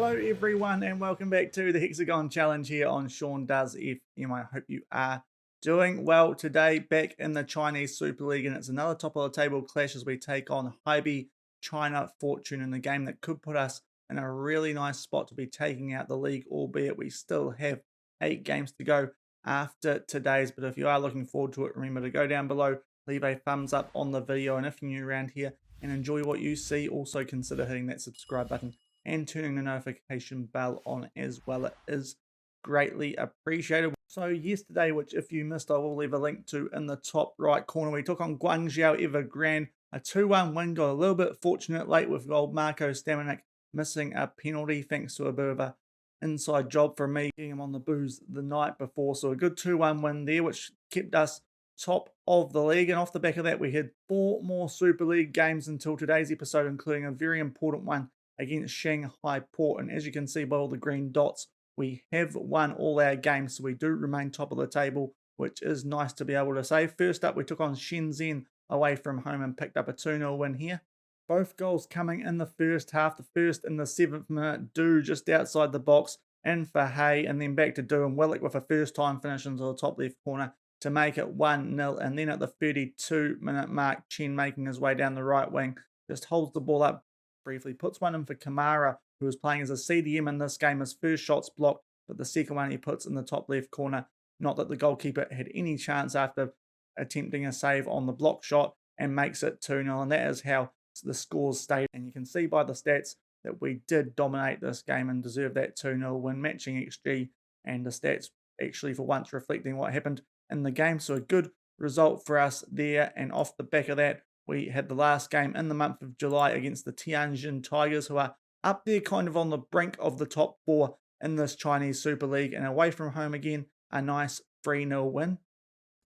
Hello everyone and welcome back to the Hexagon Challenge here on Shaun Does FM. I hope you are doing well today, back in the Chinese Super League, and it's another top of the table clash as we take on Hebei China Fortune in a game that could put us in a really nice spot to be taking out the league, albeit we still have 8 games to go after today's. But if you are looking forward to it, remember to go down below, leave a thumbs up on the video, and if you're new around here and enjoy what you see, also consider hitting that subscribe button and turning the notification bell on as well. It is greatly appreciated. So yesterday, which if you missed, I will leave a link to in the top right corner, we took on Guangzhou Evergrande, a 2-1 win. Got a little bit fortunate late with old Marco Stamanik missing a penalty thanks to a bit of a inside job from me getting him on the booze the night before. So a good 2-1 win there, which kept us top of the league. And off the back of that, we had 4 more Super League games until today's episode, including a very important one against Shanghai Port. And as you can see by all the green dots, we have won all our games, so we do remain top of the table, which is nice to be able to say. First up, we took on Shenzhen away from home and picked up a 2-0 win here. Both goals coming in the first half. The first in the 7th minute, Du just outside the box, in for Hay, and then back to Du and Willock with a first time finish into the top left corner to make it 1-0. And then at the 32-minute mark, Chen making his way down the right wing, just holds the ball up briefly, puts one in for Kamara, who was playing as a CDM in this game. His first shot's blocked, but the second one he puts in the top left corner. Not that the goalkeeper had any chance after attempting a save on the block shot, and makes it 2-0. And that is how the scores stayed. And you can see by the stats that we did dominate this game and deserve that 2-0 win, matching XG and the stats actually for once reflecting what happened in the game. So a good result for us there. And off the back of that, we had the last game in the month of July against the Tianjin Tigers, who are up there kind of on the brink of the top 4 in this Chinese Super League. And away from home again, a nice 3-0 win.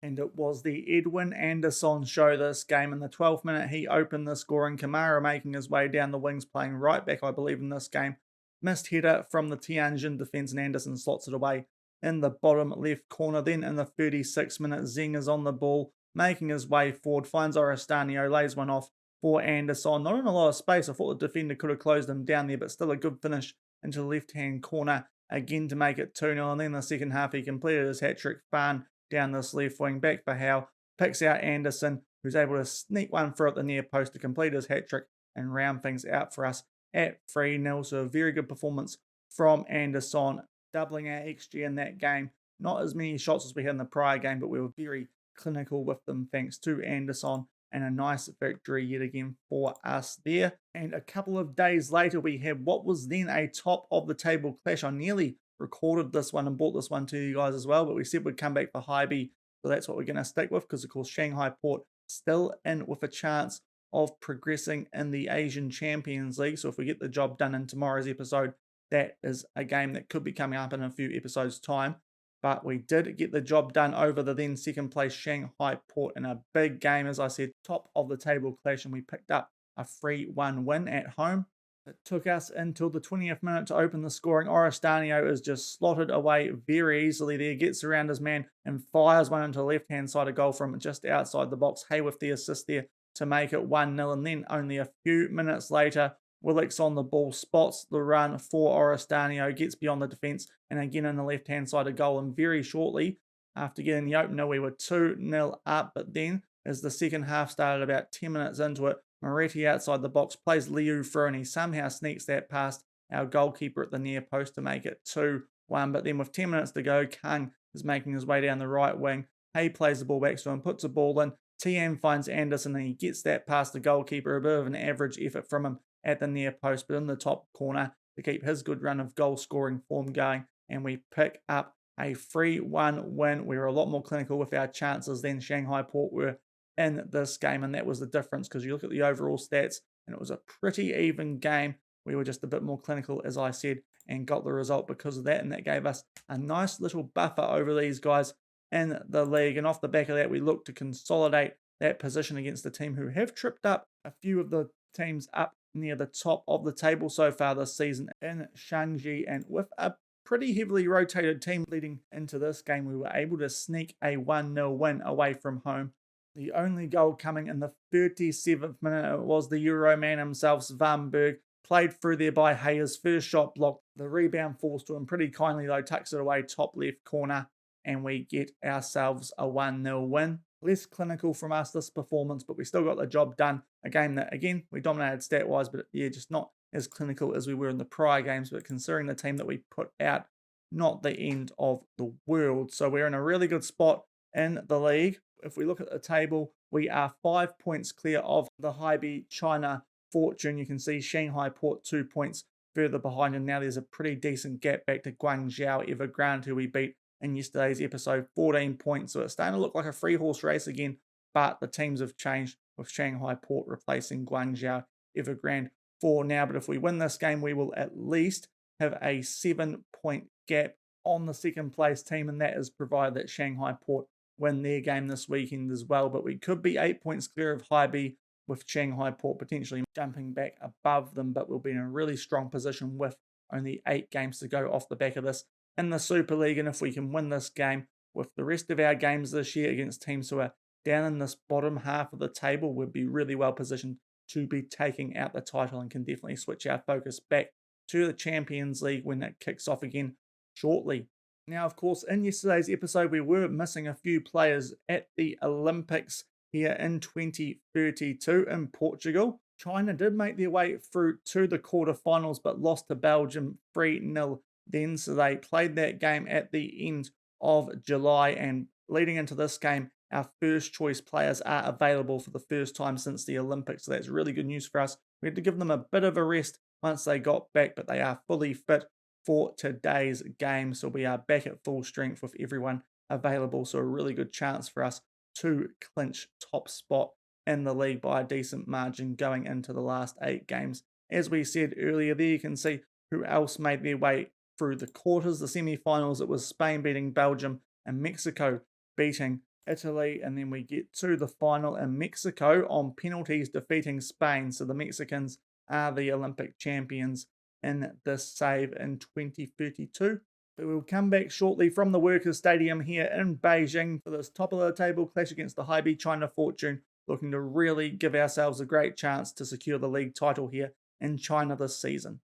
And it was the Edwin Anderson show this game. In the 12th minute, he opened the scoring. Kamara making his way down the wings, playing right back, I believe, in this game. Missed header from the Tianjin defence, and Anderson slots it away in the bottom left corner. Then in the 36th minute, Zeng is on the ball, making his way forward, finds Oceania, lays one off for Anderson. Not in a lot of space. I thought the defender could have closed him down there, but still a good finish into the left-hand corner again to make it 2-0. And then in the second half, he completed his hat-trick. Fan down this left wing, back for Howe, picks out Anderson, who's able to sneak one through at the near post to complete his hat-trick and round things out for us at 3-0. So a very good performance from Anderson, doubling our XG in that game. Not as many shots as we had in the prior game, but we were very clinical with them thanks to Anderson, and a nice victory yet again for us there. And a couple of days later, we had what was then a top of the table clash. I nearly recorded this one and brought this one to you guys as well, but we said we'd come back for Hebei, so that's what we're going to stick with, because of course Shanghai Port still in with a chance of progressing in the Asian Champions League. So if we get the job done in tomorrow's episode, that is a game that could be coming up in a few episodes time. But we did get the job done over the then second place Shanghai Port in a big game, as I said, top of the table clash, and we picked up a 3-1 win at home. It took us until the 20th minute to open the scoring. Oceania is just slotted away very easily there, gets around his man and fires one into the left-hand side of goal from just outside the box. Hay with the assist there to make it 1-0. And then only a few minutes later, Willock's on the ball, spots the run for Oceania, gets beyond the defence, and again in the left-hand side of goal. And very shortly after getting the opener, we were 2-0 up. But then, as the second half started about 10 minutes into it, Moretti outside the box plays Liu through, and he somehow sneaks that past our goalkeeper at the near post to make it 2-1. But then with 10 minutes to go, Kang is making his way down the right wing. Hay plays the ball back to him, puts a ball in. Tian finds Anderson, and he gets that past the goalkeeper. A bit of an average effort from him at the near post, but in the top corner to keep his good run of goal-scoring form going. And we pick up a 3-1 win. We were a lot more clinical with our chances than Shanghai Port were in this game, and that was the difference, because you look at the overall stats and it was a pretty even game. We were just a bit more clinical, as I said, and got the result because of that, and that gave us a nice little buffer over these guys in the league. And off the back of that, we look to consolidate that position against the team who have tripped up a few of the teams up near the top of the table so far this season in Shanghai. And with a pretty heavily rotated team leading into this game, we were able to sneak a 1-0 win away from home. The only goal coming in the 37th minute, it was the Euro man himself, Svanberg, played through there by Hayes. First shot blocked, the rebound falls to him pretty kindly though, tucks it away top left corner, and we get ourselves a 1-0 win. Less clinical from us this performance, but we still got the job done. A game that, again, we dominated stat-wise, but yeah, just not as clinical as we were in the prior games, but considering the team that we put out, not the end of the world. So we're in a really good spot in the league. If we look at the table, we are 5 points clear of the Hebei China Fortune. You can see Shanghai Port 2 points further behind, and now there's a pretty decent gap back to Guangzhou Evergrande, who we beat in yesterday's episode, 14 points. So it's starting to look like a free horse race again, but the teams have changed with Shanghai Port replacing Guangzhou Evergrande for now. But if we win this game, we will at least have a 7-point gap on the second place team, and that is provided that Shanghai Port win their game this weekend as well. But we could be 8 points clear of Hebei, with Shanghai Port potentially jumping back above them, but we'll be in a really strong position with only 8 games to go off the back of this in the Super League. And if we can win this game with the rest of our games this year against teams who are down in this bottom half of the table, we'll be really well positioned to be taking out the title, and can definitely switch our focus back to the Champions League when it kicks off again shortly. Now, of course, in yesterday's episode, we were missing a few players at the Olympics here in 2032 in Portugal. China did make their way through to the quarterfinals, but lost to Belgium 3-0 then. So they played that game at the end of July, and leading into this game, our first choice players are available for the first time since the Olympics. So that's really good news for us. We had to give them a bit of a rest once they got back, but they are fully fit for today's game. So we are back at full strength with everyone available. So a really good chance for us to clinch top spot in the league by a decent margin going into the last 8 games. As we said earlier there, you can see who else made their way through the quarters. The semi-finals, it was Spain beating Belgium and Mexico beating Italy. And then we get to the final, and Mexico on penalties defeating Spain. So the Mexicans are the Olympic champions in this save in 2032. But we'll come back shortly from the Workers' Stadium here in Beijing for this top of the table clash against the Hebei China Fortune, looking to really give ourselves a great chance to secure the league title here in China this season.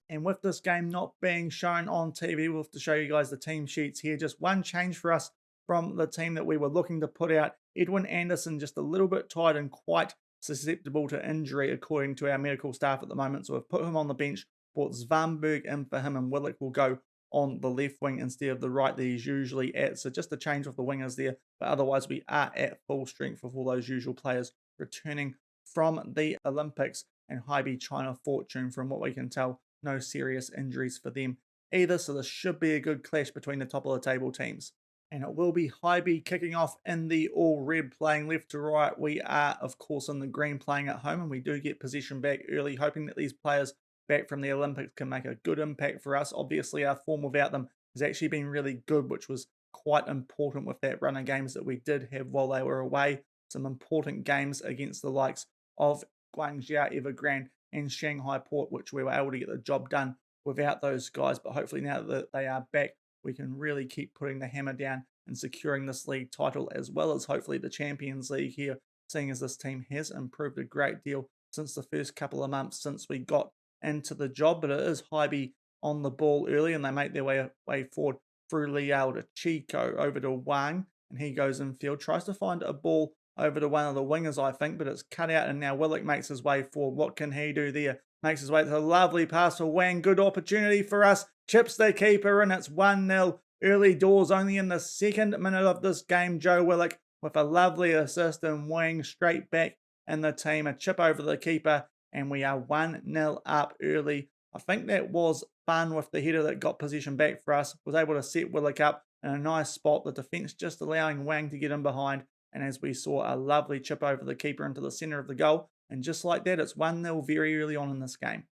And with this game not being shown on TV, we'll have to show you guys the team sheets here. Just one change for us from the team that we were looking to put out. Edwin Anderson just a little bit tired and quite susceptible to injury according to our medical staff at the moment. So we've put him on the bench, brought Svanberg in for him, and Willock will go on the left wing instead of the right that he's usually at. So just a change of the wingers there. But otherwise we are at full strength with all those usual players returning from the Olympics, and Hebei China Fortune, from what we can tell, no serious injuries for them either. So this should be a good clash between the top of the table teams. And it will be Hebei kicking off in the all red, playing left to right. We are, of course, in the green, playing at home, and we do get possession back early, hoping that these players back from the Olympics can make a good impact for us. Obviously, our form without them has actually been really good, which was quite important with that run of games that we did have while they were away. Some important games against the likes of Guangzhou Evergrande and Shanghai Port, which we were able to get the job done without those guys. But hopefully now that they are back, we can really keep putting the hammer down and securing this league title, as well as hopefully the Champions League here, seeing as this team has improved a great deal since the first couple of months since we got into the job. But it is Hebei on the ball early, and they make their way forward through Liao to Chico over to Wang, and he goes infield, tries to find a ball over to one of the wingers, I think, but it's cut out, and now Willock makes his way forward. What can he do there? Makes his way to a lovely pass for Wang. Good opportunity for us. Chips the keeper, and it's 1-0 early doors. Only in the second minute of this game, Joe Willock with a lovely assist, and Wang straight back in the team. A chip over the keeper, and we are 1-0 up early. I think that was fun with the header that got possession back for us. Was able to set Willock up in a nice spot. The defence just allowing Wang to get in behind. And as we saw, a lovely chip over the keeper into the centre of the goal. And just like that, it's 1-0 very early on in this game.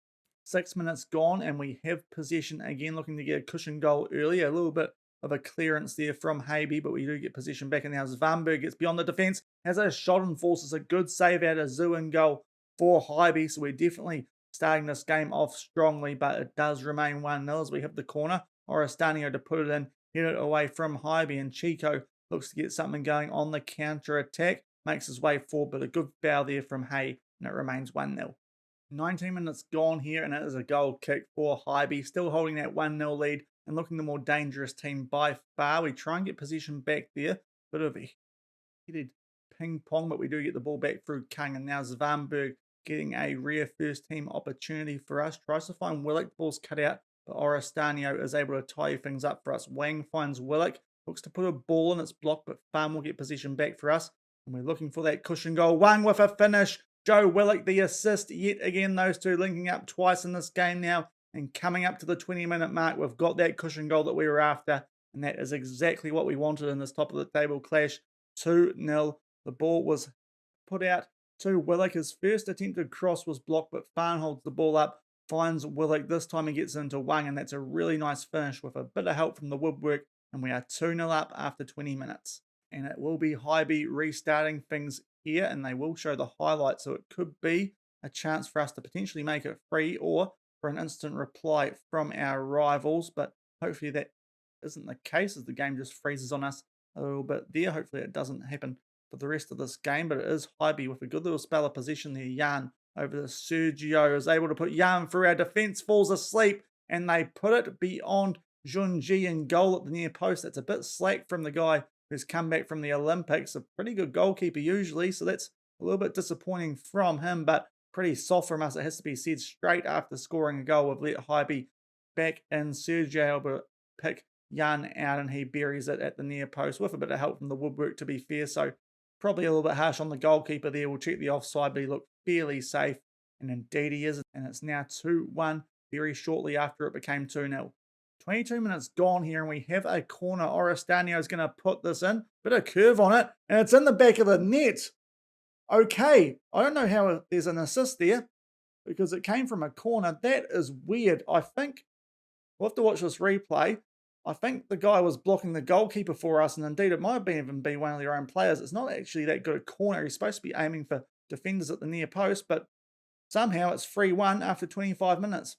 6 minutes gone, and we have possession again, looking to get a cushion goal early. A little bit of a clearance there from Hebei, but we do get possession back. And now Svanberg gets beyond the defence, has a shot and forces a good save out of Zhuan goal for Hebei. So we're definitely starting this game off strongly, but it does remain 1-0 as we have the corner. Oceania to put it in, hit it away from Hebei, and Chico looks to get something going on the counter attack, makes his way forward, but a good foul there from Hay, and it remains 1-0. 19 minutes gone here, and it is a goal kick for Hebei, still holding that 1-0 lead and looking the more dangerous team by far. We try and get possession back there. Bit of a headed ping pong, but we do get the ball back through Kang, and now Zvanberg getting a rare first team opportunity for us. Tries to find Willock, the ball's cut out, but Oristanio is able to tie things up for us. Wang finds Willock, looks to put a ball in, it's blocked, but Farm will get possession back for us. And we're looking for that cushion goal. Wang with a finish. Joe Willock the assist. Yet again, those two linking up twice in this game now. And coming up to the 20-minute mark, we've got that cushion goal that we were after. And that is exactly what we wanted in this top of the table clash. 2-0. The ball was put out to Willock. His first attempted cross was blocked, but Farn holds the ball up, finds Willock. This time he gets into Wang, and that's a really nice finish with a bit of help from the woodwork. And we are 2-0 up after 20 minutes. And it will be Hebei restarting things here, and they will show the highlights. So it could be a chance for us to potentially make it free or for an instant reply from our rivals. But hopefully that isn't the case, as the game just freezes on us a little bit there. Hopefully it doesn't happen for the rest of this game, but it is Hebei with a good little spell of position there. Jan over to Sergio is able to put Jan through. Our defense falls asleep, and they put it beyond Junji in goal at the near post. That's a bit slack from the guy who's come back from the Olympics. A pretty good goalkeeper usually, so that's a little bit disappointing from him, but pretty soft from us, it has to be said. Straight after scoring a goal, we've let Hebei back in. Sergio able to pick Jan out, and he buries it at the near post with a bit of help from the woodwork, to be fair. So probably a little bit harsh on the goalkeeper there. We'll check the offside, but he looked fairly safe, and indeed he is. And it's now 2-1 very shortly after it became 2-0. 22 minutes gone here, and we have a corner. Oristanio is going to put this in. Bit of curve on it, and it's in the back of the net. Okay, I don't know how there's an assist there, because it came from a corner. That is weird. I think we'll have to watch this replay. I think the guy was blocking the goalkeeper for us, and indeed it might have even been one of their own players. It's not actually that good a corner. He's supposed to be aiming for defenders at the near post, but somehow it's 3-1 after 25 minutes.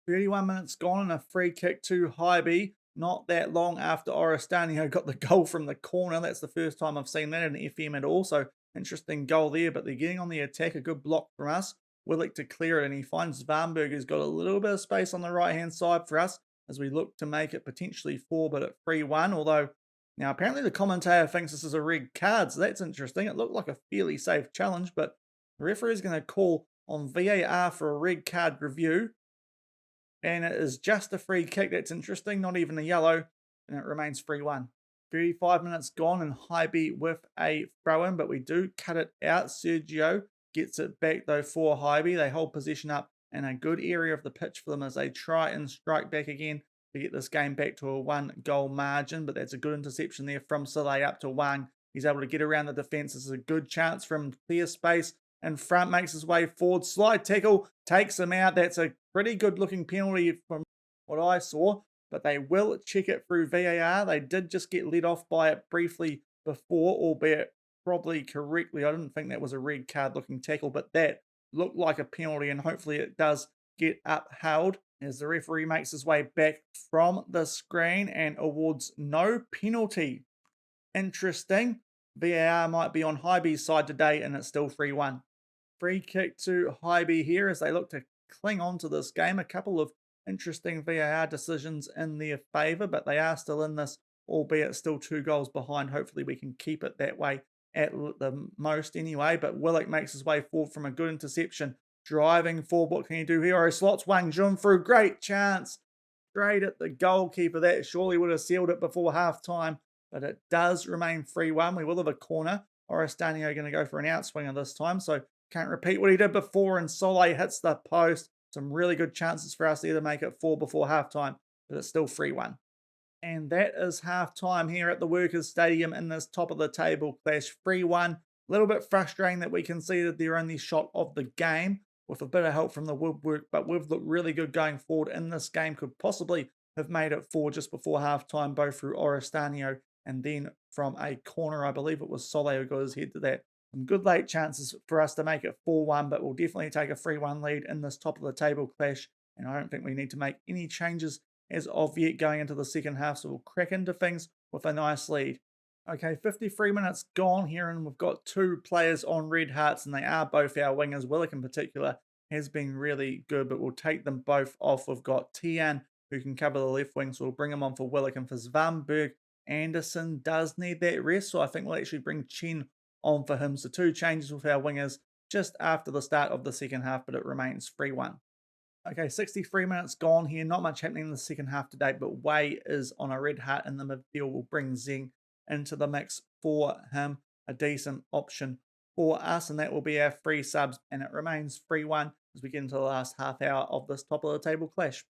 31 minutes gone, and a free kick to Hebei. Not that long after Oristanio got the goal from the corner. That's the first time I've seen that in FM at all. So interesting goal there, but they're getting on the attack. A good block from us. Willick to clear it, and he finds Zvanberg, who's got a little bit of space on the right-hand side for us as we look to make it potentially 4, but at 3-1. Although, now apparently the commentator thinks this is a red card, so that's interesting. It looked like a fairly safe challenge, but the referee is going to call on VAR for a red card review. And it is just a free kick. That's interesting. Not even a yellow. And it remains 3-1. 35 minutes gone, and Hebei with a throw-in, but we do cut it out. Sergio gets it back, though, for Hebei. They hold possession up in a good area of the pitch for them as they try and strike back again to get this game back to a 1-goal margin. But that's a good interception there from Saleh up to Wang. He's able to get around the defence. This is a good chance for him to clear space in front, makes his way forward. Slide tackle, takes him out. That's a pretty good looking penalty from what I saw, but they will check it through VAR. They did just get let off by it briefly before, albeit probably correctly. I didn't think that was a red card looking tackle, but that looked like a penalty, and hopefully it does get upheld as the referee makes his way back from the screen and awards no penalty. Interesting. VAR might be on Hebei's side today, and it's still 3-1. Free kick to Hebei here as they look to cling on to this game. A couple of interesting VAR decisions in their favour, but they are still in this, albeit still 2 goals behind. Hopefully we can keep it that way at the most anyway. But Willock makes his way forward from a good interception. Driving forward, what can he do here? He slots Wang Jun through. Great chance. Straight at the goalkeeper. That surely would have sealed it before half-time, but it does remain 3-1. We will have a corner. Oristanio going to go for an outswinger this time, so can't repeat what he did before, and Solé hits the post. Some really good chances for us to either make it 4 before halftime, but it's still 3-1. And that is halftime here at the Workers' Stadium in this top of the table clash. 3-1. A little bit frustrating that we conceded their only shot of the game with a bit of help from the woodwork, but we've looked really good going forward in this game. Could possibly have made it 4 just before halftime, both through Oristanio and then from a corner. I believe it was Solé who got his head to that. Some good late chances for us to make it 4-1, but we'll definitely take a 3-1 lead in this top of the table clash, and I don't think we need to make any changes as of yet going into the second half, so we'll crack into things with a nice lead. Okay, 53 minutes gone here, and we've got 2 players on red hearts, and they are both our wingers. Willock in particular has been really good, but we'll take them both off. We've got Tian, who can cover the left wing, so we'll bring him on for Willock, and for Svanberg, Anderson does need that rest, so I think we'll actually bring Chen on for him. So 2 changes with our wingers just after the start of the second half, but it remains 3-1. Okay, 63 minutes gone here. Not much happening in the second half today, but Wei is on a red hot in the midfield. We'll bring Zeng into the mix for him. A decent option for us, and that will be our free subs, and it remains 3-1 as we get into the last half hour of this top of the table clash.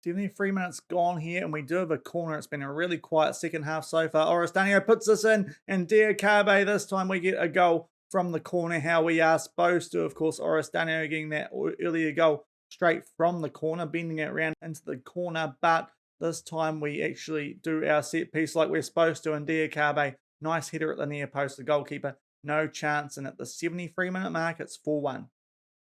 73 minutes gone here, and we do have a corner. It's been a really quiet second half so far. Oceania puts this in, and Diakabe, this time we get a goal from the corner, how we are supposed to. Of course, Oceania getting that earlier goal straight from the corner, bending it around into the corner, but this time we actually do our set piece like we're supposed to, and Diakabe, nice header at the near post, the goalkeeper, no chance, and at the 73-minute mark, it's 4-1.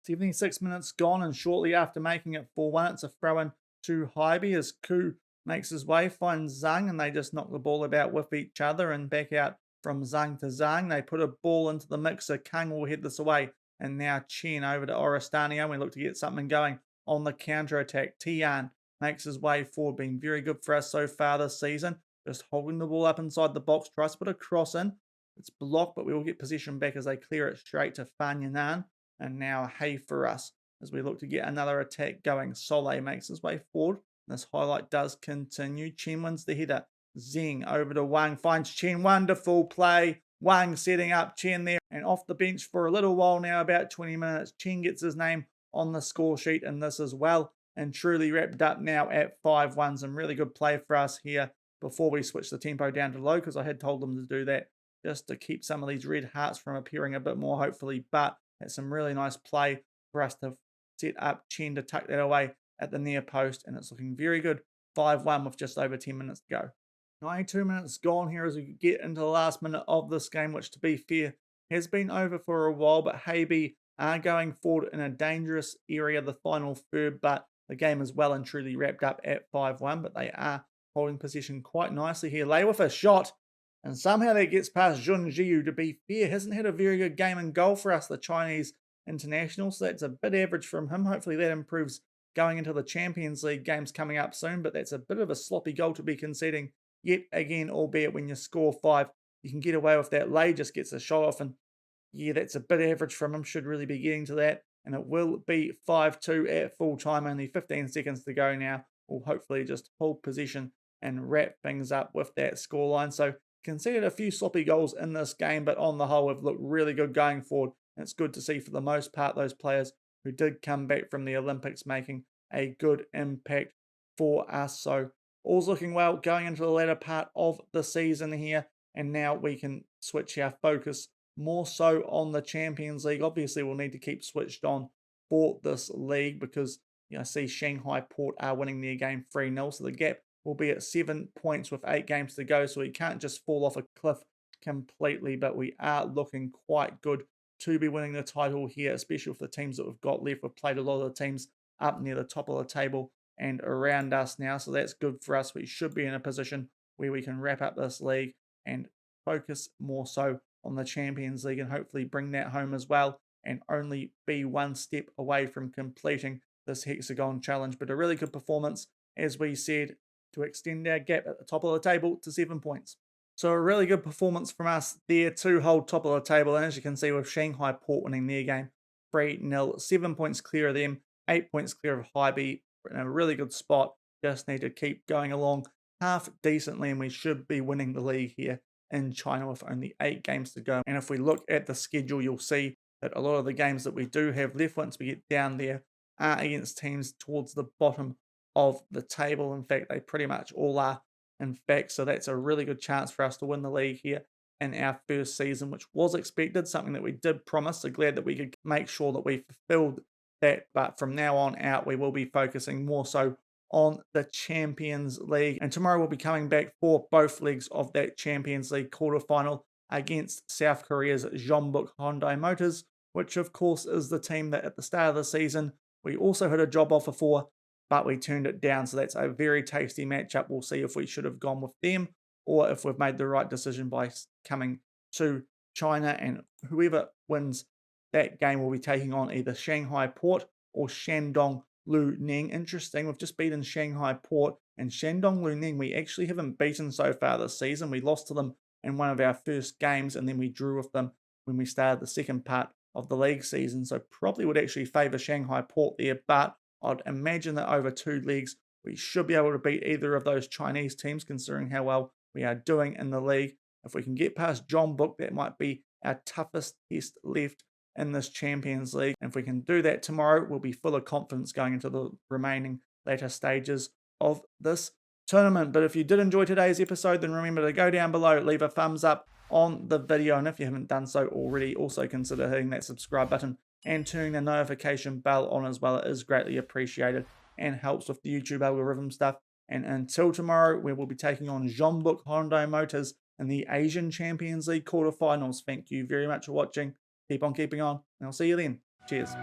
76 minutes gone, and shortly after making it 4-1, it's a throw-in to Hebei as Ku makes his way, finds Zhang, and they just knock the ball about with each other and back out from Zhang to Zhang. They put a ball into the mixer. Kang will head this away, and now Chen over to Oristania. We look to get something going on the counter-attack. Tian makes his way forward, being very good for us so far this season. Just holding the ball up inside the box, tries to put a cross in. It's blocked, but we will get possession back as they clear it straight to Fanyanan. And now Hay for us as we look to get another attack going. Soleil makes his way forward. This highlight does continue. Chen wins the header. Zeng over to Wang, finds Chen. Wonderful play. Wang setting up Chen there, and off the bench for a little while now, about 20 minutes. Chen gets his name on the score sheet in this as well, and truly wrapped up now at 5-1. Some really good play for us here before we switch the tempo down to low, because I had told them to do that just to keep some of these red hearts from appearing a bit more, hopefully. But it's some really nice play for us to set up Chen to tuck that away at the near post, and it's looking very good. 5-1 with just over 10 minutes to go. 92 minutes gone here as we get into the last minute of this game, which, to be fair, has been over for a while, but Hebei are going forward in a dangerous area, the final third, but the game is well and truly wrapped up at 5-1, but they are holding possession quite nicely here. Lei with a shot, and somehow that gets past Jun Jiu. To be fair, hasn't had a very good game in goal for us, the Chinese international, so that's a bit average from him. Hopefully that improves going into the Champions League games coming up soon, but that's a bit of a sloppy goal to be conceding yet again, albeit when you score 5, you can get away with that. Lei just gets a shot off, and yeah, that's a bit average from him. Should really be getting to that, and it will be 5-2 at full time. Only 15 seconds to go now. We'll hopefully just hold possession and wrap things up with that scoreline. So conceded a few sloppy goals in this game, but on the whole, have looked really good going forward. And it's good to see, for the most part, those players who did come back from the Olympics making a good impact for us. So all's looking well going into the latter part of the season here. And now we can switch our focus more so on the Champions League. Obviously, we'll need to keep switched on for this league because I see Shanghai Port are winning their game 3-0. So the gap will be at 7 points with 8 games to go. So we can't just fall off a cliff completely, but we are looking quite good to be winning the title here, especially with the teams that we've got left. We've played a lot of the teams up near the top of the table and around us now, so that's good for us. We should be in a position where we can wrap up this league and focus more so on the Champions League and hopefully bring that home as well, and only be one step away from completing this Hexagon challenge. But a really good performance, as we said, to extend our gap at the top of the table to 7 points. So a really good performance from us there to hold top of the table. And as you can see, with Shanghai Port winning their game 3-0, 7 points clear of them, 8 points clear of Hebei. In a really good spot. Just need to keep going along half decently, and we should be winning the league here in China with only 8 games to go. And if we look at the schedule, you'll see that a lot of the games that we do have left once we get down there are against teams towards the bottom of the table. In fact, they pretty much all are. In fact, so that's a really good chance for us to win the league here in our first season, which was expected, something that we did promise. So glad that we could make sure that we fulfilled that. But from now on out, we will be focusing more so on the Champions League. And tomorrow we'll be coming back for both legs of that Champions League quarterfinal against South Korea's Jeonbuk Hyundai Motors, which of course is the team that at the start of the season we also had a job offer for, but we turned it down. So that's a very tasty matchup. We'll see if we should have gone with them or if we've made the right decision by coming to China, and whoever wins that game will be taking on either Shanghai Port or Shandong Luneng. Interesting, we've just beaten Shanghai Port and Shandong Luneng. We actually haven't beaten so far this season. We lost to them in one of our first games, and then we drew with them when we started the second part of the league season. So probably would actually favour Shanghai Port there, but I'd imagine that over 2 legs, we should be able to beat either of those Chinese teams, considering how well we are doing in the league. If we can get past John Book, that might be our toughest test left in this Champions League. And if we can do that tomorrow, we'll be full of confidence going into the remaining later stages of this tournament. But if you did enjoy today's episode, then remember to go down below, leave a thumbs up on the video, and if you haven't done so already, also consider hitting that subscribe button and turning the notification bell on as well. It is greatly appreciated and helps with the YouTube algorithm stuff. And until tomorrow, we will be taking on Jeonbuk Hyundai Motors in the Asian Champions League quarterfinals. Thank you very much for watching. Keep on keeping on, and I'll see you then. Cheers.